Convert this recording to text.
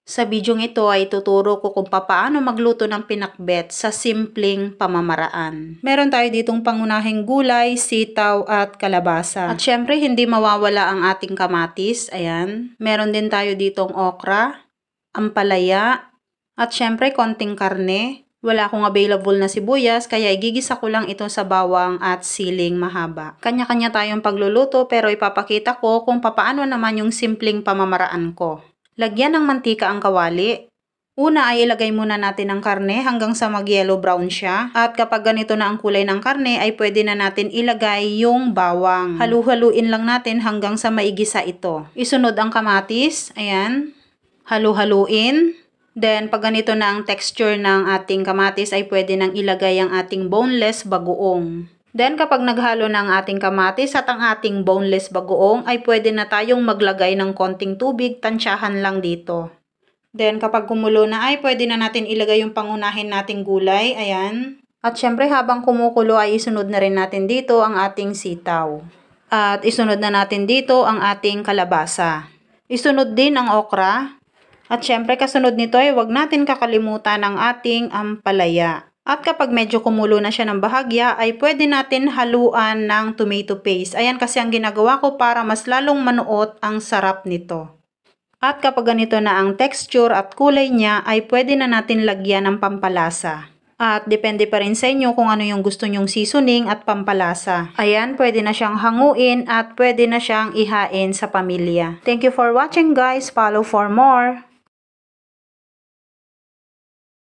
Sa bidyong ito ay tuturo ko kung paano magluto ng pinakbet sa simpleng pamamaraan. Meron tayo ditong pangunahing gulay, sitaw at kalabasa. At syempre hindi mawawala ang ating kamatis. Ayan. Meron din tayo ditong okra, ampalaya, at syempre konting karne. Wala akong available na sibuyas kaya igigisa ko lang ito sa bawang at siling mahaba. Kanya-kanya tayong pagluluto pero ipapakita ko kung paano naman yung simpleng pamamaraan ko. Lagyan ng mantika ang kawali. Una ay ilagay muna natin ang karne hanggang sa mag-yellow brown siya. At kapag ganito na ang kulay ng karne ay pwede na natin ilagay yung bawang. Halu-haluin lang natin hanggang sa maigisa ito. Isunod ang kamatis. Ayan. Halu-haluin. Then pag ganito na ang texture ng ating kamatis ay pwede nang ilagay ang ating boneless bagoong. Then kapag naghalo na ang ating kamatis at ang ating boneless bagoong ay pwede na tayong maglagay ng konting tubig, tansyahan lang dito. Then kapag kumulo na ay pwede na natin ilagay yung pangunahin nating gulay, ayan. At syempre habang kumukulo ay isunod na rin natin dito ang ating sitaw. At isunod na natin dito ang ating kalabasa. Isunod din ang okra. At syempre kasunod nito ay huwag natin kakalimutan ang ating ampalaya. At kapag medyo kumulo na siya ng bahagya ay pwede natin haluan ng tomato paste. Ayan kasi ang ginagawa ko para mas lalong manuot ang sarap nito. At kapag ganito na ang texture at kulay niya ay pwede na natin lagyan ng pampalasa. At depende pa rin sa inyo kung ano yung gusto nyong seasoning at pampalasa. Ayan, pwede na siyang hanguin at pwede na siyang ihain sa pamilya. Thank you for watching guys. Follow for more.